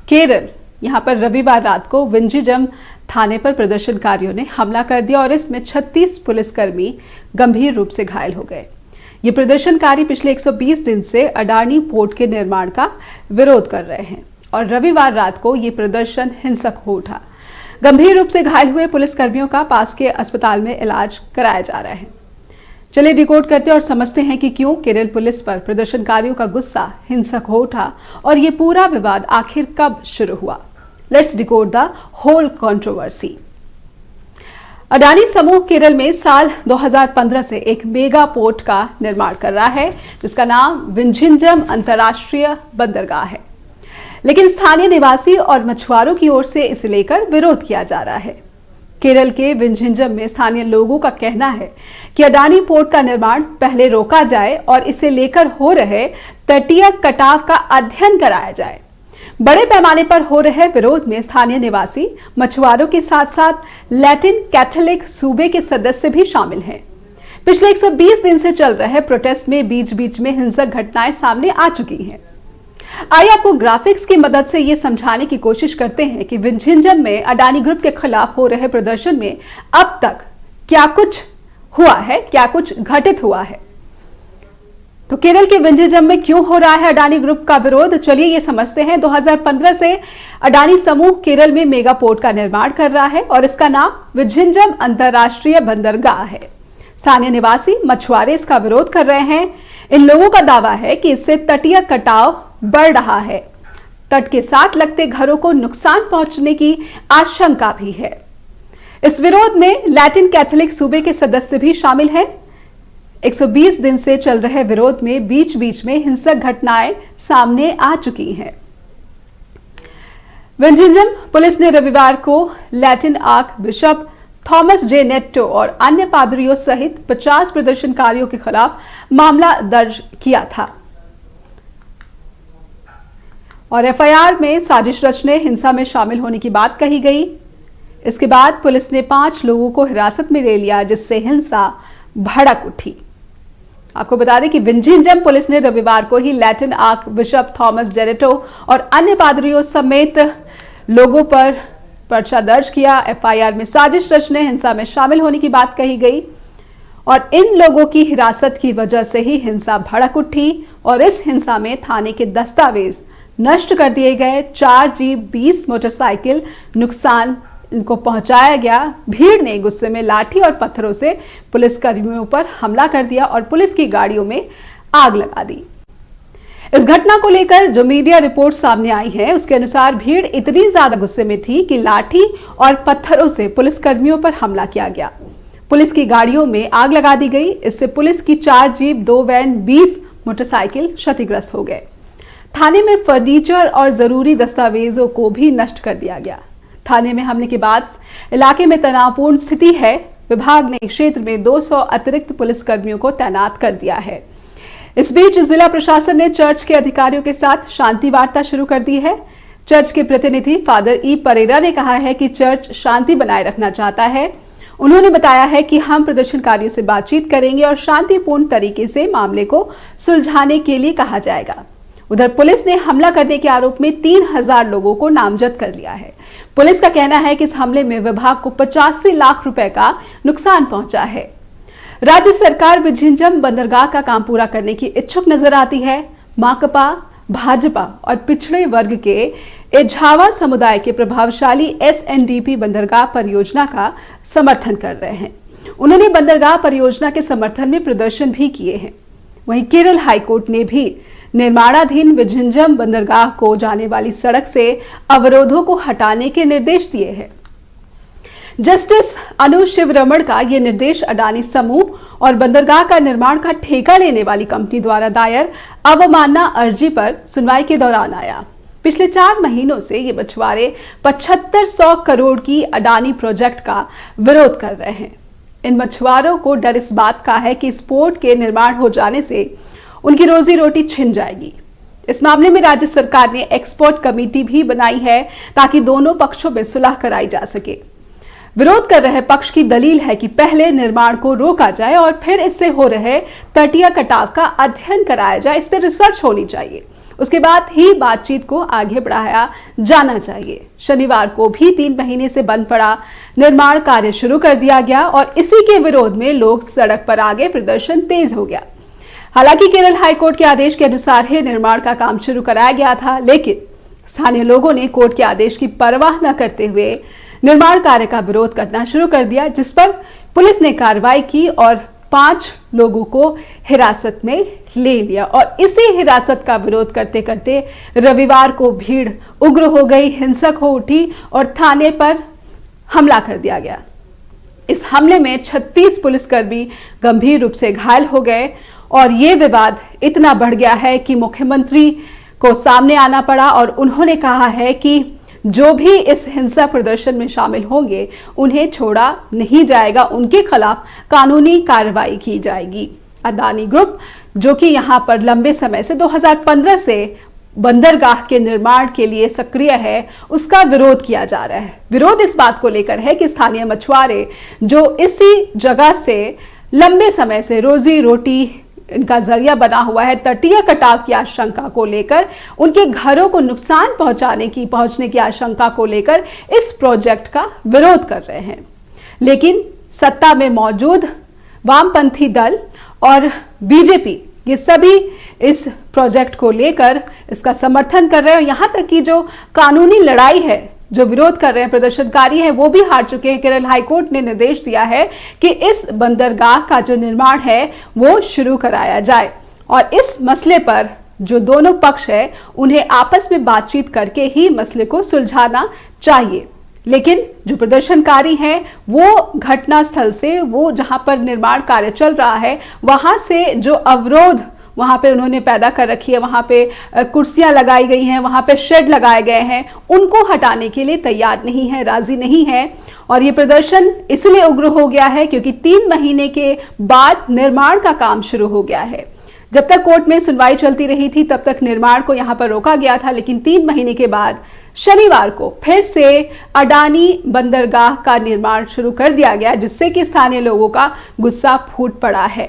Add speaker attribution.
Speaker 1: केरल, यहाँ पर रविवार रात को विंझिजम थाने पर प्रदर्शनकारियों ने हमला कर दिया और इसमें 36 पुलिसकर्मी गंभीर रूप से घायल हो गए। ये प्रदर्शनकारी पिछले 120 दिन से अडानी पोर्ट के निर्माण का विरोध कर रहे हैं और रविवार रात को ये प्रदर्शन हिंसक हो उठा। गंभीर रूप से घायल हुए पुलिसकर्मियों का पास के अस्पताल में इलाज कराया जा रहा है। चलिए डिकोड करते और समझते हैं कि क्यों केरल पुलिस पर प्रदर्शनकारियों का गुस्सा हिंसक हो उठा और ये पूरा विवाद आखिर कब शुरू हुआ। Let's decode the whole controversy. Adani समूह केरल में साल 2015 से एक मेगा पोर्ट का निर्माण कर रहा है जिसका नाम विंझिजम अंतर्राष्ट्रीय बंदरगाह है, लेकिन स्थानीय निवासी और मछुआरों की ओर से इसे लेकर विरोध किया जा रहा है। केरल के विंझिजम में स्थानीय लोगों का कहना है कि अडानी पोर्ट का निर्माण पहले रोका जाए और इसे लेकर हो रहे तटीय कटाव का अध्ययन कराया जाए। बड़े पैमाने पर हो रहे विरोध में स्थानीय निवासी, मछुआरों के साथ साथ लैटिन कैथोलिक सूबे के सदस्य भी शामिल हैं। पिछले 120 दिन से चल रहे प्रोटेस्ट में बीच बीच में हिंसक घटनाएं सामने आ चुकी हैं। आइए आपको ग्राफिक्स की मदद से ये समझाने की कोशिश करते हैं कि विंझिजम में अडानी ग्रुप के खिलाफ हो रहे प्रदर्शन में अब तक क्या कुछ हुआ है, क्या कुछ घटित हुआ है। तो केरल के विंझिजम में क्यों हो रहा है अडानी ग्रुप का विरोध, चलिए ये समझते हैं। 2015 से अडानी समूह केरल में मेगा पोर्ट का निर्माण कर रहा है और इसका नाम विंझिजम अंतर्राष्ट्रीय बंदरगाह है। स्थानीय निवासी, मछुआरे इसका विरोध कर रहे हैं। इन लोगों का दावा है कि इससे तटीय कटाव बढ़ रहा है। तट के साथ लगते घरों को नुकसान पहुंचने की आशंका भी है। इस विरोध में लैटिन कैथोलिक सूबे के सदस्य भी शामिल हैं। 120 दिन से चल रहे विरोध में बीच बीच में हिंसक घटनाएं सामने आ चुकी हैं। विंझिजम पुलिस ने रविवार को Latin archbishop Thomas J Netto और अन्य पादरियों सहित 50 प्रदर्शनकारियों के खिलाफ मामला दर्ज किया था और एफआईआर में साजिश रचने, हिंसा में शामिल होने की बात कही गई। इसके बाद पुलिस ने 5 लोगों को हिरासत में ले लिया जिससे हिंसा भड़क उठी। आपको बता दें कि विंझिजम पुलिस ने रविवार को ही Latin archbishop Thomas J Netto और अन्य पादरियों समेत लोगों पर पर्चा दर्ज किया। एफआईआर में साजिश रचने, हिंसा में शामिल होने की बात कही गई और इन लोगों की हिरासत की वजह से ही हिंसा भड़क उठी और इस हिंसा में थाने के दस्तावेज नष्ट कर दिए गए। 4 जीप, 20 मोटरसाइकिल नुकसान इनको पहुंचाया गया। भीड़ ने गुस्से में लाठी और पत्थरों से पुलिसकर्मियों पर हमला कर दिया और पुलिस की गाड़ियों में आग लगा दी। इस घटना को लेकर जो मीडिया रिपोर्ट सामने आई है उसके अनुसार भीड़ इतनी ज्यादा गुस्से में थी कि लाठी और पत्थरों से पुलिसकर्मियों पर हमला किया गया। पुलिस की गाड़ियों में आग लगा दी गई। इससे पुलिस की 4 जीप, 2 वैन, 20 मोटरसाइकिल क्षतिग्रस्त हो गए। थाने में फर्नीचर और जरूरी दस्तावेजों को भी नष्ट कर दिया गया। थाने में हमले के बाद इलाके में तनावपूर्ण स्थिति है। विभाग ने क्षेत्र में 200 अतिरिक्त पुलिसकर्मियों को तैनात कर दिया है। इस बीच जिला प्रशासन ने चर्च के अधिकारियों के साथ शांति वार्ता शुरू कर दी है। चर्च के प्रतिनिधि फादर ई परेरा ने कहा है कि चर्च शांति बनाए रखना चाहता है। उन्होंने बताया है कि हम प्रदर्शनकारियों से बातचीत करेंगे और शांतिपूर्ण तरीके से मामले को सुलझाने के लिए कहा जाएगा। उधर पुलिस ने हमला करने के आरोप में 3000 लोगों को नामजद कर लिया है। पुलिस का कहना है कि इस हमले में विभाग को 85 लाख रुपए का नुकसान पहुंचा है। राज्य सरकार विंझिजम बंदरगाह का काम पूरा करने की इच्छुक नजर आती है। माकपा, भाजपा और पिछड़े वर्ग के एझावा समुदाय के प्रभावशाली एसएनडीपी बंदरगाह परियोजना का समर्थन कर रहे हैं। उन्होंने बंदरगाह परियोजना के समर्थन में प्रदर्शन भी किए हैं। वहीं केरल हाईकोर्ट ने भी निर्माणाधीन विंझिजम बंदरगाह को जाने वाली सड़क से अवरोधों को हटाने के निर्देश दिए हैं। जस्टिस अनु शिवरमण का यह निर्देश अडानी समूह और बंदरगाह का निर्माण का ठेका लेने वाली कंपनी द्वारा दायर अवमानना अर्जी पर सुनवाई के दौरान आया। पिछले 4 महीनों से ये मछुआरे 7500 करोड़ की अडानी प्रोजेक्ट का विरोध कर रहे हैं। इन मछुआरों को डर इस बात का है कि इस पोर्ट के निर्माण हो जाने से उनकी रोजी रोटी छिन जाएगी। इस मामले में राज्य सरकार ने एक्सपर्ट कमेटी भी बनाई है ताकि दोनों पक्षों में सुलह कराई जा सके। विरोध कर रहे पक्ष की दलील है कि पहले निर्माण को रोका जाए और फिर इससे हो रहे तटीय कटाव का अध्ययन कराया जाए, इस पर रिसर्च होनी चाहिए। उसके बाद ही बातचीत को आगे बढ़ाया जाना चाहिए। शनिवार को भी 3 महीने से बंद पड़ा निर्माण कार्य शुरू कर दिया गया और इसी के विरोध में लोग सड़क पर आ गए, प्रदर्शन तेज हो गया। हालांकि केरल हाईकोर्ट के आदेश के अनुसार ही निर्माण का काम शुरू कराया गया था, लेकिन स्थानीय लोगों ने कोर्ट के आदेश की परवाह न करते हुए निर्माण कार्य का विरोध करना शुरू कर दिया, जिस पर पुलिस ने कार्रवाई की और 5 लोगों को हिरासत में ले लिया। और इसी हिरासत का विरोध करते करते रविवार को भीड़ उग्र हो गई, हिंसक हो उठी और थाने पर हमला कर दिया गया। इस हमले में 36 पुलिसकर्मी गंभीर रूप से घायल हो गए और ये विवाद इतना बढ़ गया है कि मुख्यमंत्री को सामने आना पड़ा और उन्होंने कहा है कि जो भी इस हिंसा प्रदर्शन में शामिल होंगे उन्हें छोड़ा नहीं जाएगा, उनके खिलाफ कानूनी कार्रवाई की जाएगी। अदानी ग्रुप, जो कि यहां पर लंबे समय से 2015 से बंदरगाह के निर्माण के लिए सक्रिय है, उसका विरोध किया जा रहा है। विरोध इस बात को लेकर है कि स्थानीय मछुआरे जो इसी जगह से लंबे समय से रोजी रोटी इनका जरिया बना हुआ है, तटीय कटाव की आशंका को लेकर, उनके घरों को नुकसान पहुंचने की आशंका को लेकर इस प्रोजेक्ट का विरोध कर रहे हैं। लेकिन सत्ता में मौजूद वामपंथी दल और बीजेपी ये सभी इस प्रोजेक्ट को लेकर इसका समर्थन कर रहे हैं। यहां तक कि जो कानूनी लड़ाई है, जो विरोध कर रहे हैं प्रदर्शनकारी हैं, वो भी हार चुके हैं। केरल हाईकोर्ट ने निर्देश दिया है कि इस बंदरगाह का जो निर्माण है वो शुरू कराया जाए और इस मसले पर जो दोनों पक्ष है उन्हें आपस में बातचीत करके ही मसले को सुलझाना चाहिए। लेकिन जो प्रदर्शनकारी हैं वो घटनास्थल से, वो जहां पर निर्माण कार्य चल रहा है वहां से जो अवरोध वहां पे उन्होंने पैदा कर रखी है, वहां पे कुर्सियां लगाई गई हैं, वहां पे शेड लगाए गए हैं, उनको हटाने के लिए तैयार नहीं है, राजी नहीं है। और ये प्रदर्शन इसलिए उग्र हो गया है क्योंकि 3 महीने के बाद निर्माण का काम शुरू हो गया है। जब तक कोर्ट में सुनवाई चलती रही थी तब तक निर्माण को यहां पर रोका गया था, लेकिन 3 महीने के बाद शनिवार को फिर से अडानी बंदरगाह का निर्माण शुरू कर दिया गया, जिससे कि स्थानीय लोगों का गुस्सा फूट पड़ा है।